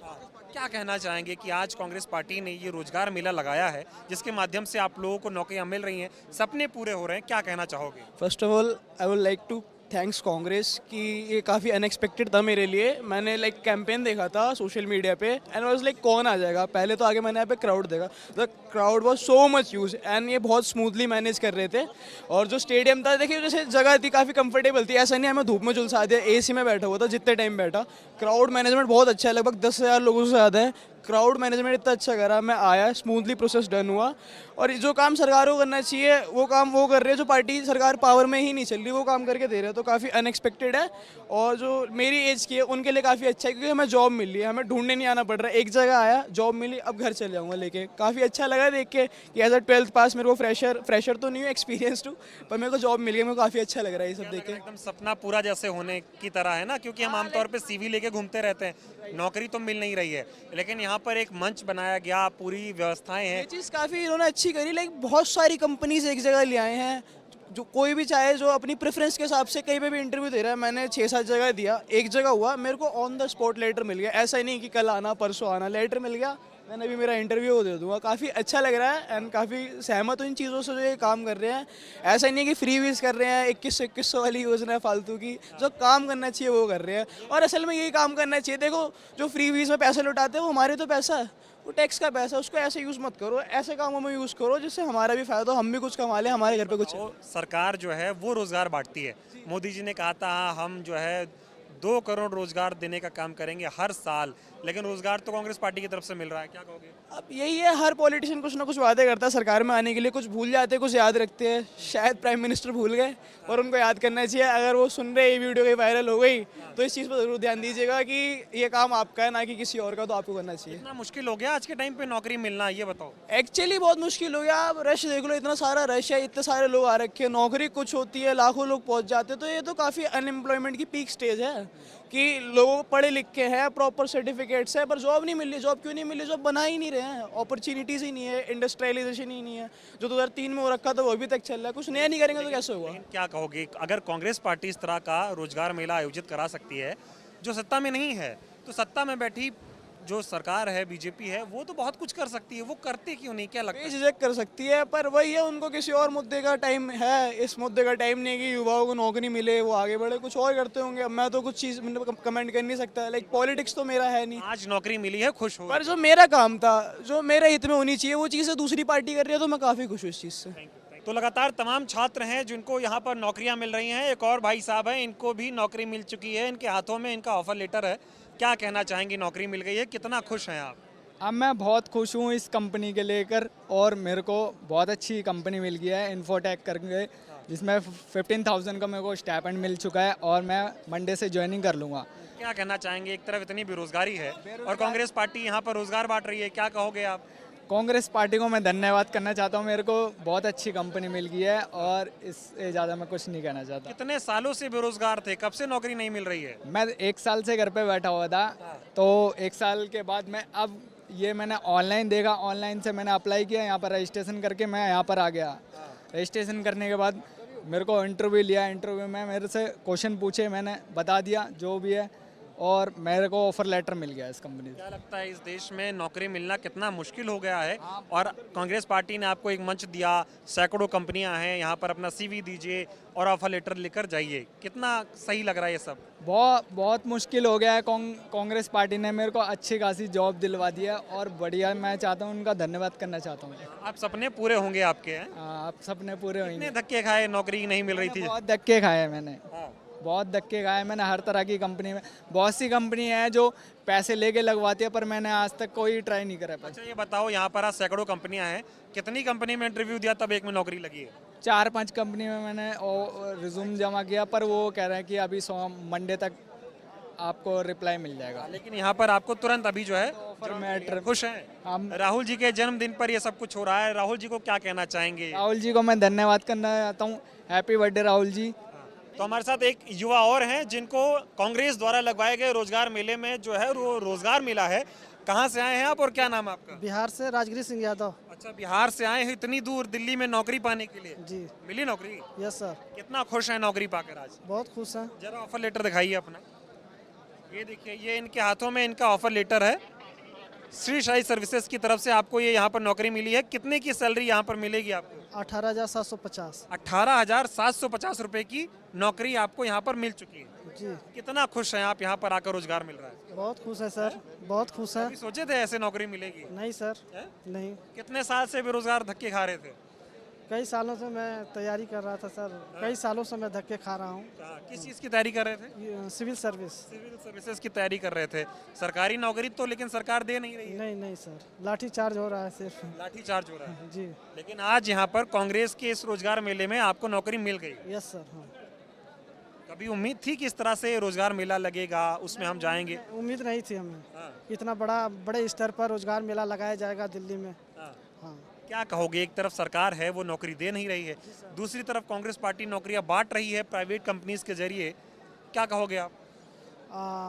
क्या कहना चाहेंगे कि आज कांग्रेस पार्टी ने ये रोजगार मेला लगाया है, जिसके माध्यम से आप लोगों को नौकरियां मिल रही हैं, सपने पूरे हो रहे हैं, क्या कहना चाहोगे? First of all I would like to thanks Congress कि ये काफ़ी अनएक्सपेक्टेड था मेरे लिए। मैंने लाइक कैंपेन देखा था सोशल मीडिया पे एंड वाज लाइक कौन आ जाएगा, पहले तो आगे मैंने यहाँ पे क्राउड देखा, the crowd was so much use and ये बहुत स्मूथली मैनेज कर रहे थे। और जो स्टेडियम था, देखिए जैसे जगह थी काफ़ी कंफर्टेबल थी, ऐसा नहीं हमें धूप में झुलसा दिया, AC में बैठा हुआ था जितने टाइम बैठा। क्राउड मैनेजमेंट बहुत अच्छा है, लगभग 10,000 लोगों से ज़्यादा है। क्राउड मैनेजमेंट इतना अच्छा करा, मैं आया, स्मूथली प्रोसेस डन हुआ। और जो काम सरकार को करना चाहिए वो काम वो कर रहे हैं, जो पार्टी सरकार पावर में ही नहीं चल रही वो काम करके दे रहे हैं, तो काफ़ी अनएक्सपेक्टेड है। और जो मेरी एज की है उनके लिए काफ़ी अच्छा है, क्योंकि हमें जॉब मिल रही है, हमें ढूंढने नहीं आना पड़ रहा है। एक जगह आया, जॉब मिली, अब घर चले जाऊँगा लेके। काफ़ी अच्छा लगा देख के कि एज अ 12th पास मेरे को फ्रेशर तो नहीं हूँ, एक्सपीरियंस टू, पर मेरे को जॉब मिल गई, मेरे को काफ़ी अच्छा लग रहा है ये सब देख के। एकदम सपना पूरा जैसे होने की तरह है ना, क्योंकि हम आमतौर पर CV लेके घूमते रहते हैं, नौकरी तो मिल नहीं रही है, लेकिन यहाँ पर एक मंच बनाया गया, पूरी व्यवस्थाएं हैं। ये चीज़ काफ़ी इन्होंने अच्छी करी, लाइक बहुत सारी कंपनीज एक जगह ले आए हैं, जो कोई भी चाहे जो अपनी प्रेफरेंस के हिसाब से कहीं पे भी इंटरव्यू दे रहा है। मैंने 6-7 जगह दिया, एक जगह हुआ मेरे को ऑन द स्पॉट लेटर मिल गया, ऐसा ही नहीं कि कल आना परसों आना, लेटर मिल गया, मैंने अभी मेरा इंटरव्यू दे दूंगा। काफ़ी अच्छा लग रहा है एंड काफ़ी सहमत हूँ इन चीज़ों से जो ये काम कर रहे हैं। ऐसा नहीं है कि फ्री वीज कर रहे हैं, 2100 वाली योजना है फालतू की, जो काम करना चाहिए वो कर रहे हैं। और असल में यही काम करना चाहिए। देखो जो फ्री वीज में पैसे लुटाते हैं वो हमारे तो पैसा है, वो टैक्स का पैसा, उसको ऐसे यूज़ मत करो, ऐसे कामों में यूज़ करो जिससे हमारा भी फायदा हो, हम भी कुछ कमा लें, हमारे घर पे कुछ। सरकार जो है वो रोजगार बांटती है। मोदी जी ने कहा था हम जो है 2 करोड़ रोजगार देने का काम करेंगे हर साल, लेकिन रोजगार तो कांग्रेस पार्टी की तरफ से मिल रहा है, क्या कहोगे? अब यही है, हर पॉलिटिशियन कुछ ना कुछ वादे करता है सरकार में आने के लिए, कुछ भूल जाते हैं कुछ याद रखते हैं। शायद प्राइम मिनिस्टर भूल गए और उनको याद करना चाहिए। अगर वो सुन रहे ये वीडियो कहीं वायरल हो गई तो इस चीज़ पर जरूर ध्यान दीजिएगा कि ये काम आपका है ना कि किसी और का, तो आपको करना चाहिए। इतना मुश्किल हो गया आज के टाइम पे नौकरी मिलना, ये बताओ? एक्चुअली बहुत मुश्किल हो गया। आप रश देख लो, इतना सारा रश है, इतने सारे लोग आ रखे हैं, नौकरी कुछ होती है, लाखों लोग पहुंच जाते हैं, तो ये तो काफ़ी अनएम्प्लॉयमेंट की पीक स्टेज है कि लोग पढ़े लिखे हैं, प्रॉपर सर्टिफिकेट्स है, पर जॉब नहीं मिल रही। जॉब क्यों नहीं मिल रही? जॉब बना ही नहीं रहे हैं, अपॉर्चुनिटीज़ ही नहीं है, इंडस्ट्रियलाइजेशन ही नहीं है। जो 2003 में हो रखा था वो अभी तक चल रहा है, कुछ नया नहीं करेंगे तो कैसे होगा? क्या कहोगे, अगर कांग्रेस पार्टी इस तरह का रोजगार मेला आयोजित करा सकती है, जो सत्ता में नहीं है, तो सत्ता में बैठी जो सरकार है बीजेपी है वो तो बहुत कुछ कर सकती है, वो करते क्यों नहीं, क्या लगता है? बेझिझक कर सकती है, पर वही है, उनको किसी और मुद्दे का टाइम है, इस मुद्दे का टाइम नहीं है कि युवाओं को नौकरी मिले, वो आगे बढ़े, कुछ और करते होंगे। अब मैं तो कुछ चीज़ कमेंट कर नहीं सकता, लाइक पॉलिटिक्स तो मेरा है नहीं। आज नौकरी मिली है, खुश हो? पर जो मेरा काम था, जो मेरे हित में होनी चाहिए, वो चीज़ें दूसरी पार्टी कर रही है, तो मैं काफ़ी खुश हूँ इस चीज़ से। तो लगातार तमाम छात्र हैं जिनको यहाँ पर नौकरियाँ मिल रही हैं। एक और भाई साहब हैं, इनको भी नौकरी मिल चुकी है, इनके हाथों में इनका ऑफर लेटर है। क्या कहना चाहेंगे, नौकरी मिल गई है, कितना खुश हैं आप? अब मैं बहुत खुश हूँ इस कंपनी के लेकर, और मेरे को बहुत अच्छी कंपनी मिल गई है इन्फोटेक करके, जिसमें 15,000 का मेरे को स्टाइपेंड मिल चुका है, और मैं मंडे से ज्वाइनिंग कर लूँगा। क्या कहना चाहेंगे, एक तरफ इतनी बेरोजगारी है और कांग्रेस पार्टी यहाँ पर रोजगार बांट रही है, क्या कहोगे आप? कांग्रेस पार्टी को मैं धन्यवाद करना चाहता हूँ, मेरे को बहुत अच्छी कंपनी मिल गई है, और इससे ज़्यादा मैं कुछ नहीं कहना चाहता। कितने सालों से बेरोजगार थे, कब से नौकरी नहीं मिल रही है? मैं 1 साल से घर पे बैठा हुआ था, तो 1 साल के बाद मैं अब ये मैंने ऑनलाइन देखा, ऑनलाइन से मैंने अप्लाई किया, यहाँ पर रजिस्ट्रेशन करके मैं यहाँ पर आ गया। रजिस्ट्रेशन करने के बाद मेरे को इंटरव्यू लिया, इंटरव्यू में मेरे से क्वेश्चन पूछे, मैंने बता दिया जो भी है, और मेरे को ऑफर लेटर मिल गया इस कंपनी से। क्या लगता है इस देश में नौकरी मिलना कितना मुश्किल हो गया है, और कांग्रेस पार्टी ने आपको एक मंच दिया, सैकड़ों कंपनियां हैं, यहाँ पर अपना CV दीजिए और ऑफर लेटर लेकर जाइए, कितना सही लग रहा है ये सब? बहुत मुश्किल हो गया है। कांग्रेस पार्टी ने मेरे को अच्छी खासी जॉब दिलवा दी है, और बढ़िया, मैं चाहता हूँ उनका धन्यवाद करना चाहता हूँ। आप सपने पूरे होंगे आपके? हैं आप सपने पूरे होंगे। कितने धक्के खाए, नौकरी नहीं मिल रही थी? बहुत धक्के खाए मैंने, बहुत धक्के खाए मैंने, हर तरह की कंपनी में। बहुत सी कंपनी है जो पैसे लेके लगवाती है, पर मैंने आज तक कोई ट्राई नहीं करा। अच्छा ये बताओ, यहाँ पर आज सैकड़ों कंपनियां हैं, कितनी कंपनी में इंटरव्यू दिया तब एक में नौकरी लगी है? 4-5 कंपनी में मैंने रिज्यूम जमा किया, पर वो कह रहे हैं कि अभी मंडे तक आपको रिप्लाई मिल जाएगा। लेकिन यहाँ पर आपको तुरंत अभी जो है खुश हैं? राहुल जी के जन्मदिन पर ये सब कुछ हो रहा है, राहुल जी को क्या कहना चाहेंगे? राहुल जी को मैं धन्यवाद करना चाहता हूँ, हैप्पी बर्थडे राहुल जी। तो हमारे साथ एक युवा और हैं जिनको कांग्रेस द्वारा लगवाए गए रोजगार मेले में जो है वो रोजगार मिला है। कहाँ से आए हैं आप और क्या नाम है आपका? बिहार से राजगिरी सिंह यादव। अच्छा, बिहार से आए हैं इतनी दूर दिल्ली में नौकरी पाने के लिए? जी। मिली नौकरी? Yes sir. कितना खुश हैं नौकरी पाकर आज? बहुत खुश हैं। जरा ऑफर लेटर दिखाइए अपना। ये देखिए, ये इनके हाथों में इनका ऑफर लेटर है। श्री साई सर्विसेज की तरफ से आपको ये यहाँ पर नौकरी मिली है। कितने की सैलरी यहाँ पर मिलेगी आपको? 18,750। 18,750 रुपए की नौकरी आपको यहाँ पर मिल चुकी है। जी। कितना खुश हैं आप, यहाँ पर आकर रोजगार मिल रहा है? बहुत खुश है सर, बहुत खुश है। सोचे थे ऐसे नौकरी मिलेगी? नहीं सर, नहीं। कितने साल से बेरोजगार धक्के खा रहे थे? कई सालों से मैं तैयारी कर रहा था सर, कई सालों से मैं धक्के खा रहा हूँ। किस चीज़ की तैयारी कर रहे थे? Civil service. सिविल सर्विसेज की तैयारी कर रहे थे। सरकारी नौकरी तो लेकिन सरकार दे नहीं रही है। नहीं नहीं सर, लाठी चार्ज हो रहा है सिर्फ। लाठी चार्ज हो रहा है जी। लेकिन आज यहाँ पर कांग्रेस के इस रोजगार मेले में आपको नौकरी मिल गई? Yes sir. हाँ। कभी उम्मीद थी कि इस तरह से रोजगार मेला लगेगा, उसमें हम जाएंगे? उम्मीद नहीं थी हमें, इतना बड़े स्तर पर रोजगार मेला लगाया जाएगा दिल्ली में। हाँ। क्या कहोगे, एक तरफ सरकार है वो नौकरी दे नहीं रही है, दूसरी तरफ कांग्रेस पार्टी नौकरियां बांट रही है प्राइवेट कंपनीज के जरिए, क्या कहोगे आप?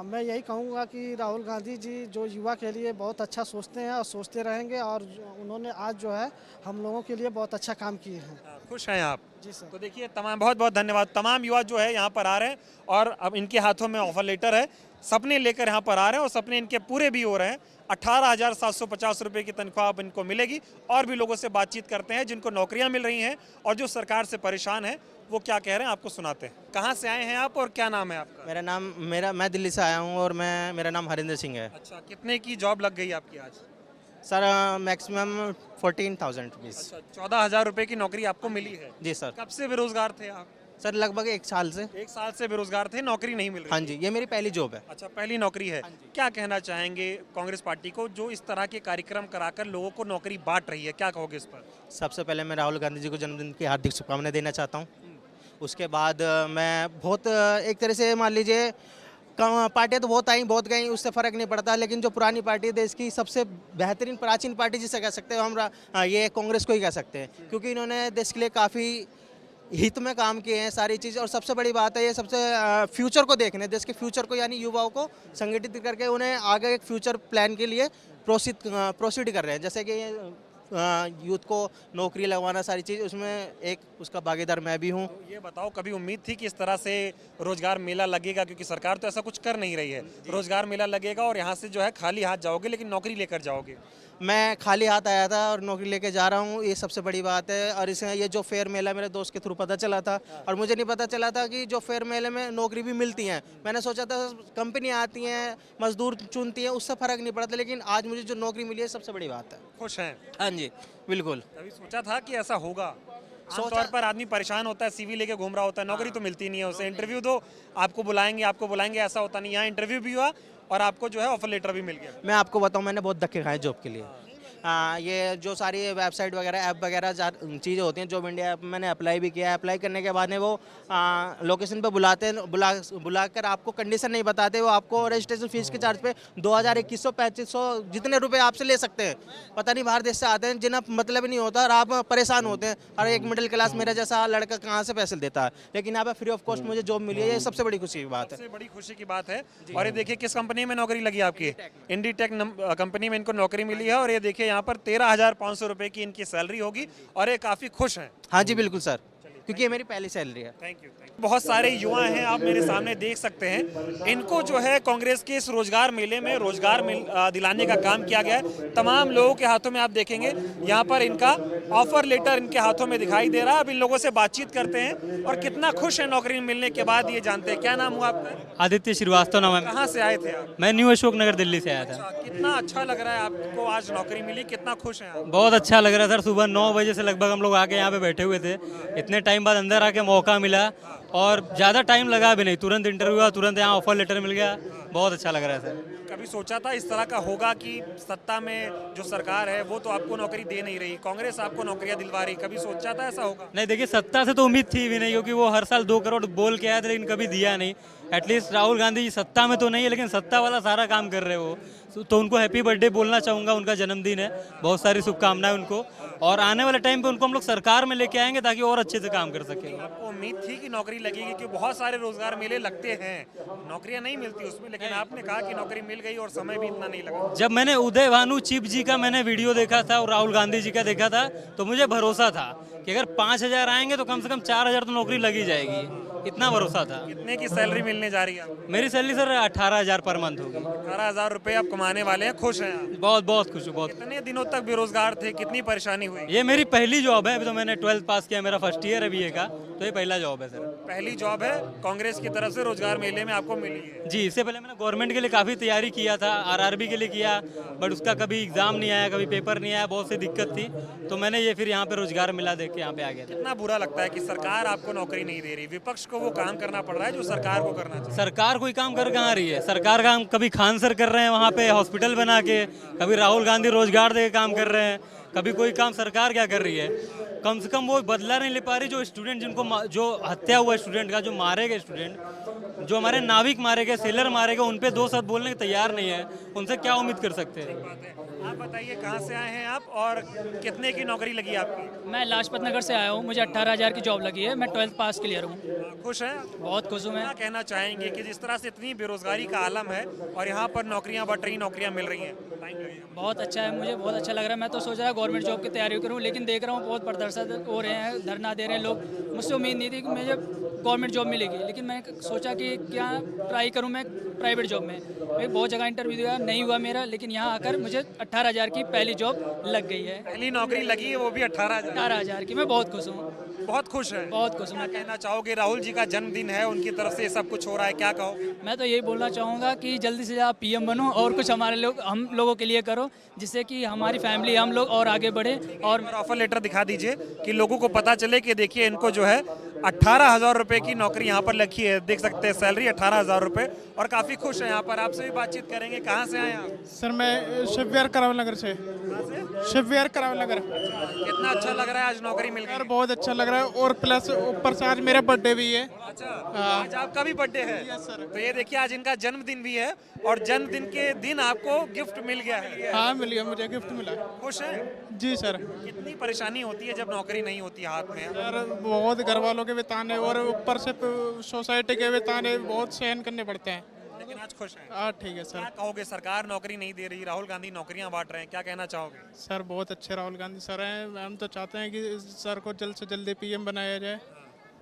मैं यही कहूँगा कि राहुल गांधी जी जो युवा के लिए बहुत अच्छा सोचते हैं और सोचते रहेंगे, और उन्होंने आज जो है हम लोगों के लिए बहुत अच्छा काम किए हैं। खुश हैं आप? जी सर। तो देखिए, तमाम बहुत बहुत धन्यवाद। तमाम युवा जो है यहाँ पर आ रहे हैं और अब इनके हाथों में ऑफर लेटर है, सपने लेकर यहाँ पर आ रहे हैं और सपने इनके पूरे भी हो रहे हैं। 18,750 रुपये की तनख्वाह अब इनको मिलेगी। और भी लोगों से बातचीत करते हैं जिनको नौकरियाँ मिल रही हैं और जो सरकार से परेशान है, वो क्या कह रहे हैं आपको सुनाते हैं। कहाँ से आए हैं आप और क्या नाम है आपका? मैं दिल्ली से आया हूँ और मेरा नाम हरिंदर सिंह है। अच्छा, कितने की जॉब लग गई आपकी आज? Sir maximum 14,000 rupees. अच्छा, 14,000 रुपये की नौकरी आपको मिली है? जी सर। कब से बेरोजगार थे आप? सर लगभग 1 साल से। 1 साल से बेरोजगार थे, नौकरी नहीं मिल रही? हाँ जी, ये मेरी पहली जॉब है। अच्छा, पहली नौकरी है। क्या कहना चाहेंगे कांग्रेस पार्टी को जो इस तरह के कार्यक्रम कराकर लोगों को नौकरी बांट रही है, क्या कहोगे इस पर? सबसे पहले मैं राहुल गांधी जी को जन्मदिन की हार्दिक शुभकामनाएं देना चाहता हूँ। उसके बाद मैं बहुत एक तरह से मान लीजिए पार्टियाँ तो बहुत आई बहुत गई, उससे फ़र्क नहीं पड़ता, लेकिन जो पुरानी पार्टी देश की सबसे बेहतरीन प्राचीन पार्टी जिसे कह सकते हो हम ये कांग्रेस को ही कह सकते हैं, क्योंकि इन्होंने देश के लिए काफ़ी हित में काम किए हैं सारी चीज़। और सबसे बड़ी बात है ये सबसे फ्यूचर को देखने, देश के फ्यूचर को यानी युवाओं को संगठित करके उन्हें आगे एक फ्यूचर प्लान के लिए प्रोसीड कर रहे हैं। जैसे कि यूथ को नौकरी लगवाना, सारी चीज़ उसमें एक उसका भागीदार मैं भी हूँ। ये बताओ, कभी उम्मीद थी कि इस तरह से रोजगार मेला लगेगा? क्योंकि सरकार तो ऐसा कुछ कर नहीं रही है। रोजगार मेला लगेगा और यहाँ से जो है खाली हाथ जाओगे, लेकिन नौकरी लेकर जाओगे। मैं खाली हाथ आया था और नौकरी लेके जा रहा हूँ, ये सबसे बड़ी बात है। और इसमें ये जो फेयर मेला मेरे दोस्त के थ्रू पता चला था, और मुझे नहीं पता चला था कि जो फेयर मेले में नौकरी भी मिलती हैं। मैंने सोचा था कंपनी आती हैं, मजदूर चुनती हैं, उससे फ़र्क नहीं पड़ता, लेकिन आज मुझे जो नौकरी मिली है सबसे बड़ी बात है। खुश हैं? हाँ जी, बिल्कुल। कभी सोचा था कि ऐसा होगा? आमतौर पर आदमी परेशान होता है, सीवी लेके घूम रहा होता है, नौकरी तो मिलती नहीं है उसे। इंटरव्यू दो, आपको बुलाएंगे, ऐसा होता नहीं। यहाँ इंटरव्यू भी हुआ और आपको जो है ऑफर लेटर भी मिल गया। मैं आपको बताऊं, मैंने बहुत धक्के खाए जॉब के लिए। ये जो सारी वेबसाइट वगैरह ऐप वगैरह चीज़ें होती हैं, जॉब इंडिया ऐप मैंने अप्लाई भी किया है। अप्लाई करने के बाद में वो लोकेशन पे बुलाते हैं, बुलाकर आपको कंडीशन नहीं बताते, वो आपको रजिस्ट्रेशन फीस के चार्ज पे 2000, 2100, 3500 जितने रुपए आपसे ले सकते हैं। पता नहीं बाहर देश से आते हैं जिन्हें मतलब ही नहीं होता, और आप परेशान होते हैं। और एक मिडिल क्लास मेरा जैसा लड़का कहाँ से पैसे देता है, लेकिन यहाँ पे फ्री ऑफ कॉस्ट मुझे जॉब मिली है, ये सबसे बड़ी खुशी की बात है। सबसे बड़ी खुशी की बात है। और ये देखिए किस कंपनी में नौकरी लगी आपकी? इंडीटेक कंपनी में इनको नौकरी मिली है। और ये देखिए यहाँ पर 13,500 रुपए की इनकी सैलरी होगी और ये काफी खुश हैं। हाँ जी बिल्कुल सर, क्योंकि ये मेरी पहली सैलरी है। Thank you. बहुत सारे युवा हैं, आप मेरे सामने देख सकते हैं। इनको जो है कांग्रेस के इस रोजगार मेले में रोजगार दिलाने का काम किया गया है। तमाम लोगों के हाथों में आप देखेंगे यहाँ पर इनका ऑफर लेटर इनके हाथों में दिखाई दे रहा है। अब इन लोगों से बातचीत करते हैं और कितना खुश है नौकरी मिलने के बाद ये जानते हैं। क्या नाम हुआ आपका? आदित्य श्रीवास्तव नाम है। कहाँ से आए थे आप? मैं न्यू अशोक नगर दिल्ली से आया था। कितना अच्छा लग रहा है आपको, आज नौकरी मिली, कितना खुश हैं आप? बहुत अच्छा लग रहा है सर। सुबह 9 बजे से लगभग हम लोग आके यहाँ पे बैठे हुए थे। इतने टाइम बाद अंदर आके मौका मिला और ज़्यादा टाइम लगा भी नहीं, तुरंत इंटरव्यू हुआ, तुरंत यहाँ ऑफर लेटर मिल गया। बहुत अच्छा लग रहा है सर। कभी सोचा था इस तरह का होगा कि सत्ता में जो सरकार है वो तो आपको नौकरी दे नहीं रही, कांग्रेस आपको नौकरियां दिलवा रही, कभी सोचा था ऐसा होगा? नहीं, देखिए सत्ता से तो उम्मीद थी भी नहीं, क्योंकि वो हर साल 2 करोड़ बोल के आए थे, लेकिन कभी दिया नहीं। एटलीस्ट राहुल गांधी जी सत्ता में तो नहीं है, लेकिन सत्ता वाला सारा काम कर रहे हो, तो उनको हैप्पी बर्थडे बोलना चाहूँगा। उनका जन्मदिन है, बहुत सारी शुभकामनाएं उनको। और आने वाले टाइम पे उनको हम लोग सरकार में लेके आएंगे ताकि और अच्छे से काम कर सके। आपको उम्मीद थी कि नौकरी लगेगी? कि बहुत सारे रोजगार मेले लगते हैं, नौकरियां नहीं मिलती उसमें, लेकिन आपने कहा कि नौकरी मिल गई और समय भी इतना नहीं लगा। जब मैंने उदय भानु चीफ जी का मैंने वीडियो देखा था और राहुल गांधी जी का देखा था, तो मुझे भरोसा था कि अगर 5,000 आएंगे तो कम से कम 4,000 तो नौकरी लगी जाएगी। इतना भरोसा था। कितने की सैलरी मिलने जा रही है? मेरी सैलरी सर 18,000 पर मंथ होगी। 18,000 रुपए आप कमाने वाले हैं, खुश हैं आप? बहुत बहुत खुश हूँ, बहुत। कितने दिनों तक बेरोजगार थे, कितनी परेशानी हुई? ये मेरी पहली जॉब है, अभी तो मैंने 12th पास किया, मेरा फर्स्ट ईयर है बीए का, तो ये पहला जॉब है सर। पहली जॉब है, कांग्रेस की तरफ से रोजगार मेले में आपको मिली है? जी, इससे पहले मैंने गवर्नमेंट के लिए काफ़ी तैयारी किया था, आरआरबी के लिए किया, बट उसका कभी एग्जाम नहीं आया, कभी पेपर नहीं आया, बहुत सी दिक्कत थी। तो मैंने ये फिर यहाँ पे रोजगार मिला देख के यहाँ पे आ गया। कितना बुरा लगता है कि सरकार आपको नौकरी नहीं दे रही, विपक्ष को वो काम करना पड़ रहा है जो सरकार को करना चाहिए। सरकार कोई काम कर कहाँ रही है? सरकार काम कभी खान सर कर रहे हैं वहाँ पे हॉस्पिटल बना के, कभी राहुल गांधी रोजगार दे के काम कर रहे हैं, कभी कोई काम सरकार क्या कर रही है? कम से कम वो बदला नहीं ले पा रही। जो स्टूडेंट जिनको जो हत्या हुआ स्टूडेंट का, जो मारे गए स्टूडेंट, जो हमारे नाविक मारे गए, सेलर मारे गए, उन पे 2 शब्द बोलने के तैयार नहीं है, उनसे क्या उम्मीद कर सकते हैं? आप बताइए कहाँ से आए हैं आप और कितने की नौकरी लगी आपकी? मैं लाजपत नगर से आया हूँ, मुझे 18,000 की जॉब लगी है, मैं 12th पास क्लियर हूँ। खुश हैं? बहुत खुश हूँ मैं। क्या कहना चाहेंगे कि जिस तरह से इतनी बेरोजगारी का आलम है और यहाँ पर नौकरियाँ बढ़ रही, नौकरियाँ मिल रही हैं? बहुत अच्छा है, मुझे बहुत अच्छा लग रहा है। मैं तो सोच रहा गवर्नमेंट जॉब की तैयारी करूँ, लेकिन देख रहा हूँ बहुत प्रदर्शन हो रहे हैं, धरना दे रहे हैं लोग। मुझसे उम्मीद नहीं थी कि मुझे गवर्नमेंट जॉब मिलेगी, लेकिन मैंने सोचा कि क्या ट्राई करूँ मैं प्राइवेट जॉब में। मैं बहुत जगह इंटरव्यू दिया, नहीं हुआ मेरा, लेकिन यहाँ आकर मुझे 18,000 की पहली जॉब लग गई है। पहली नौकरी लगी है, वो भी 18,000 की। मैं बहुत खुश हूँ। बहुत खुश है? बहुत खुश हूँ। क्या कहना चाहोगे? राहुल जी का जन्मदिन है, उनकी तरफ से सब कुछ हो रहा है, क्या कहो? मैं तो यही बोलना चाहूँगा कि जल्दी से आप पीएम बनो और कुछ हम लोगों के लिए करो, जिससे कि हमारी फैमिली, हम लोग और आगे बढ़े। और ऑफर लेटर दिखा दीजिए कि लोगों को पता चले कि देखिए इनको जो है 18,000 रुपए की नौकरी यहाँ पर लिखी है, देख सकते हैं सैलरी 18,000 रुपए, और काफी खुश है यहाँ पर। आपसे भी बातचीत करेंगे। कहाँ से आए आप? सर मैं शिवविहार करावल नगर से। शिवविहार करावल नगर। कितना अच्छा लग रहा है आज नौकरी मिल गई? बहुत अच्छा लग रहा है, और प्लस ऊपर से आज मेरा बर्थडे भी है। अच्छा, आज आपका भी बर्थडे है? तो ये देखिए आज इनका जन्मदिन भी है और जन्मदिन के दिन आपको गिफ्ट मिल गया है। हाँ मिल गया, मुझे गिफ्ट मिला। खुश है? जी सर। कितनी परेशानी होती है जब नौकरी नहीं होती हाथ में? सर बहुत घर वालों के भी ताने और ऊपर से सोसाइटी के भी ताने बहुत सहन करने पड़ते हैं। लेकिन लेकिन आज खुश हैं। हाँ ठीक है सर। क्या कहोगे, सरकार नौकरी नहीं दे रही, राहुल गांधी नौकरियां बांट रहे हैं, क्या कहना चाहोगे? सर बहुत अच्छे राहुल गांधी सर हैं। हम तो चाहते हैं कि सर को जल्द से जल्द पीएम बनाया जाए,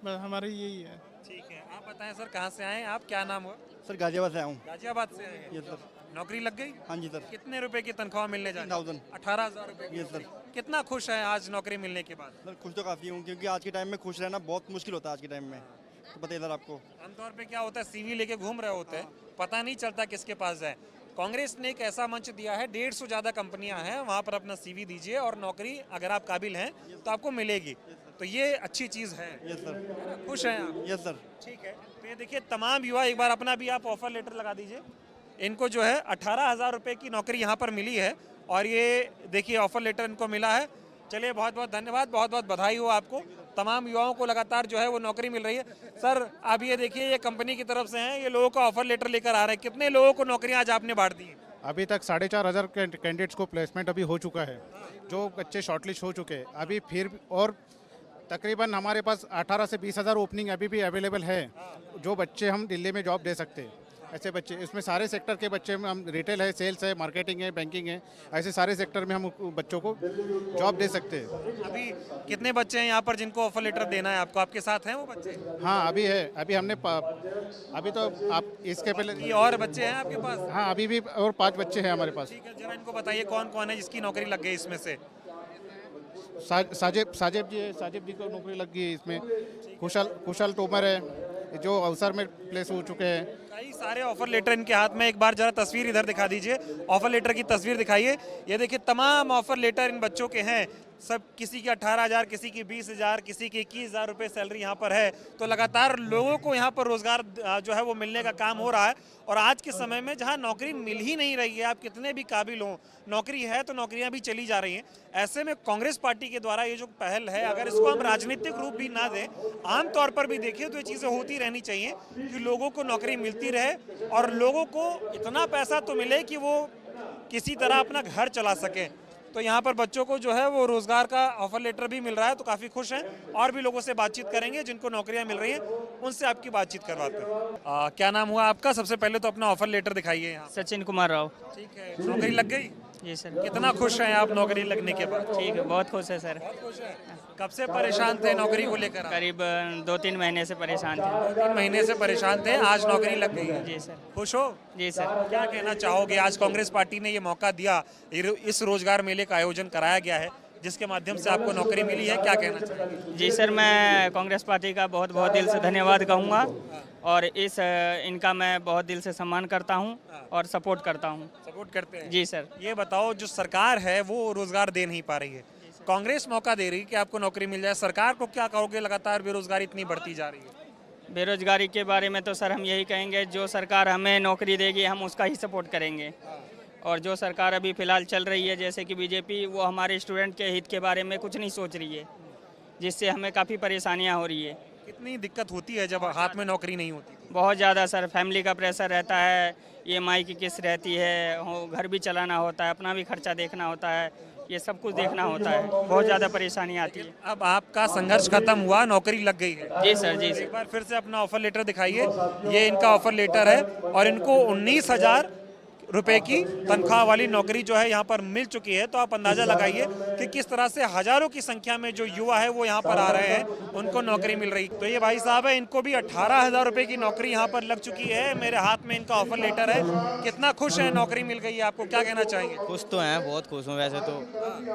बस हमारी यही है। ठीक है, आप बताएं सर, कहाँ से आए आप, क्या नाम हुआ? सर गाजियाबाद से आया हूँ। गाजियाबाद से आए हैं। ये सर। नौकरी लग गई? हाँ जी सर। कितने रुपए की तनख्वाह मिलने जा रही है? 18,000 रुपए। ये सर। कितना खुश है आज नौकरी मिलने के बाद? सर खुश तो काफ़ी हूँ, क्योंकि आज के टाइम में खुश रहना बहुत मुश्किल होता है आज के टाइम में, तो बताइए सर आपको। आमतौर पे क्या होता है, सीवी लेके घूम रहे होते हैं, पता नहीं चलता किसके पास जाए। कांग्रेस ने एक ऐसा मंच दिया है, 150 से ज़्यादा कंपनियां हैं, वहाँ पर अपना सीवी दीजिए और नौकरी अगर आप काबिल हैं तो आपको मिलेगी। तो ये अच्छी चीज़ है। Yes sir. खुश हैं आप? Yes sir. ठीक है, तो ये देखिए तमाम युवा, एक बार अपना भी आप ऑफर लेटर लगा दीजिए। इनको जो है 18,000 रुपये की नौकरी यहाँ पर मिली है और ये देखिए ऑफर लेटर इनको मिला है। चलिए बहुत बहुत धन्यवाद, बहुत बहुत बधाई हो आपको। तमाम युवाओं को लगातार जो है वो नौकरी मिल रही है। सर आप ये देखिए, ये कंपनी की तरफ से हैं, ये लोगों का ऑफर लेटर लेकर आ रहे हैं। कितने लोगों को नौकरियां आज आपने बांट दी हैं? अभी तक 4,500 कैंडिडेट्स को प्लेसमेंट अभी हो चुका है, जो बच्चे शॉर्टलिस्ट हो चुके हैं अभी फिर, और तकरीबन हमारे पास 18 से 20,000 ओपनिंग अभी भी अवेलेबल है, जो बच्चे हम दिल्ली में जॉब दे सकते हैं। ऐसे बच्चे, इसमें सारे सेक्टर के बच्चे, हम रिटेल है, सेल्स है, मार्केटिंग है, बैंकिंग है, ऐसे सारे सेक्टर में हम बच्चों को जॉब दे सकते हैं। अभी कितने बच्चे हैं यहाँ पर जिनको ऑफर लेटर देना है आपको? आपके साथ हैं वो बच्चे? हाँ अभी है, अभी हमने अभी तो आप इसके पहले और बच्चे हैं आपके पास? हाँ अभी भी और 5 बच्चे हैं हमारे पास। ठीक है, जरा इनको बताइए कौन कौन है जिसकी नौकरी लग गई इसमें से? साजिब जी है, साजिब जी को नौकरी लग गई इसमें। कुशल तोमर है, जो अवसर में प्लेस हो चुके हैं। कई सारे ऑफर लेटर इनके हाथ में। एक बार जरा तस्वीर इधर दिखा दीजिए, ऑफर लेटर की तस्वीर दिखाइए। ये देखिए तमाम ऑफर लेटर इन बच्चों के हैं, सब, किसी की 18,000, किसी की 20,000, किसी की 21,000 रुपये सैलरी यहाँ पर है। तो लगातार लोगों को यहाँ पर रोजगार जो है वो मिलने का काम हो रहा है। और आज के समय में जहाँ नौकरी मिल ही नहीं रही है, आप कितने भी काबिल हों, नौकरी है तो नौकरियाँ भी चली जा रही हैं। ऐसे में कांग्रेस पार्टी के द्वारा ये जो पहल है, अगर इसको हम राजनीतिक रूप भी ना दें, आम तौर पर भी देखिए तो ये चीज़ें होती रहनी चाहिए कि लोगों को नौकरी मिलती रहे और लोगों को इतना पैसा तो मिले कि वो किसी तरह अपना घर चला सकें। तो यहाँ पर बच्चों को जो है वो रोजगार का ऑफर लेटर भी मिल रहा है, तो काफ़ी खुश हैं। और भी लोगों से बातचीत करेंगे जिनको नौकरियाँ मिल रही हैं, उनसे आपकी बातचीत करवाते हैं। क्या नाम हुआ आपका? सबसे पहले तो अपना ऑफर लेटर दिखाइए यहाँ। सचिन कुमार राव। ठीक है, नौकरी लग गई? जी सर। कितना खुश हैं आप नौकरी लगने के बाद? ठीक है, बहुत खुश है सर। बहुत खुश है। कब से परेशान थे नौकरी को लेकर? करीब 2-3 महीने से परेशान थे। 2-3 महीने से परेशान थे, आज नौकरी लग गई है। जी सर। खुश हो? जी सर। क्या कहना चाहोगे, आज कांग्रेस पार्टी ने ये मौका दिया, इस रोजगार मेले का आयोजन कराया गया है जिसके माध्यम से आपको नौकरी मिली है, क्या कहना चाहिए? जी सर, मैं कांग्रेस पार्टी का बहुत बहुत दिल से धन्यवाद कहूँगा और इनका मैं बहुत दिल से सम्मान करता हूँ और सपोर्ट करता हूँ। सपोर्ट करते हैं? जी सर। ये बताओ, जो सरकार है वो रोजगार दे नहीं पा रही है, कांग्रेस मौका दे रही है कि आपको नौकरी मिल जाए, सरकार को क्या कहोगे? लगातार बेरोजगारी इतनी बढ़ती जा रही है। बेरोजगारी के बारे में तो सर हम यही कहेंगे, जो सरकार हमें नौकरी देगी हम उसका ही सपोर्ट करेंगे। और जो सरकार अभी फ़िलहाल चल रही है जैसे कि बीजेपी, वो हमारे स्टूडेंट के हित के बारे में कुछ नहीं सोच रही है, जिससे हमें काफ़ी परेशानियाँ हो रही है। कितनी दिक्कत होती है जब हाथ में नौकरी नहीं होती? बहुत ज़्यादा सर, फैमिली का प्रेशर रहता है, EMI की किस्त रहती है, घर भी चलाना होता है, अपना भी खर्चा देखना होता है, ये सब कुछ देखना होता है, बहुत ज़्यादा परेशानी आती है। अब आपका संघर्ष खत्म हुआ, नौकरी लग गई है? जी सर। जी एक बार फिर से अपना ऑफर लेटर दिखाइए। ये इनका ऑफर लेटर है और इनको 19,000 रुपए की तनख्वाह वाली नौकरी जो है यहाँ पर मिल चुकी है। तो आप अंदाजा लगाइए कि किस तरह से हजारों की संख्या में जो युवा है वो यहाँ पर आ रहे हैं, उनको नौकरी मिल रही। तो ये भाई साहब है, इनको भी 18,000 रुपए की नौकरी यहाँ पर लग चुकी है। मेरे हाथ में इनका ऑफर लेटर है। कितना खुश है, नौकरी मिल गई है आपको, क्या कहना चाहेंगे? खुश तो हैं, बहुत खुश हूँ वैसे तो,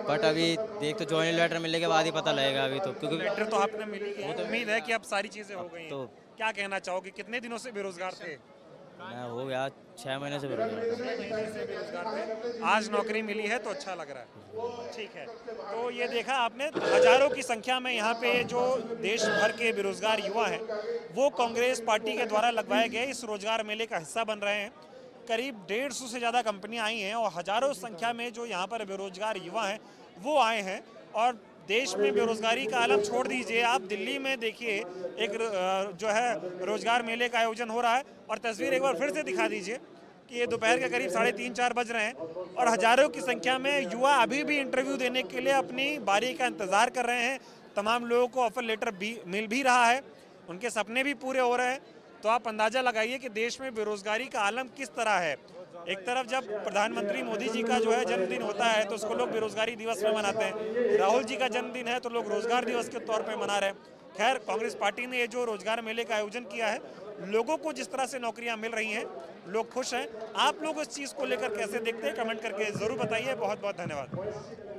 बट अभी देख तो ज्वाइनिंग लेटर मिलने के बाद ही पता लगेगा अभी तो, क्योंकि लेटर तो आपने मिली है, तो उम्मीद है कि अब सारी चीजें हो गई हैं। क्या कहना चाहोगे, कितने दिनों से बेरोजगार थे? मैं हो गया 6 महीने से बेरोजगार थे, आज नौकरी मिली है तो अच्छा लग रहा है। ठीक है, तो ये देखा आपने, हजारों की संख्या में यहाँ पे जो देश भर के बेरोजगार युवा हैं वो कांग्रेस पार्टी के द्वारा लगवाए गए इस रोजगार मेले का हिस्सा बन रहे हैं। करीब 150 से ज़्यादा कंपनियाँ आई हैं और हजारों संख्या में जो यहाँ पर बेरोजगार युवा हैं वो आए हैं। और देश में बेरोजगारी का आलम छोड़ दीजिए, आप दिल्ली में देखिए एक जो है रोजगार मेले का आयोजन हो रहा है। और तस्वीर एक बार फिर से दिखा दीजिए कि ये दोपहर के करीब 3:30-4 बज रहे हैं और हजारों की संख्या में युवा अभी भी इंटरव्यू देने के लिए अपनी बारी का इंतज़ार कर रहे हैं। तमाम लोगों को ऑफर लेटर भी मिल भी रहा है, उनके सपने भी पूरे हो रहे हैं। तो आप अंदाजा लगाइए कि देश में बेरोजगारी का आलम किस तरह है। एक तरफ जब प्रधानमंत्री मोदी जी का जो है जन्मदिन होता है तो उसको लोग बेरोजगारी दिवस में मनाते हैं, राहुल जी का जन्मदिन है तो लोग रोजगार दिवस के तौर पे मना रहे हैं। खैर, कांग्रेस पार्टी ने ये जो रोजगार मेले का आयोजन किया है, लोगों को जिस तरह से नौकरियां मिल रही हैं, लोग खुश हैं। आप लोग इस चीज़ को लेकर कैसे देखते हैं, कमेंट करके ज़रूर बताइए। बहुत बहुत धन्यवाद।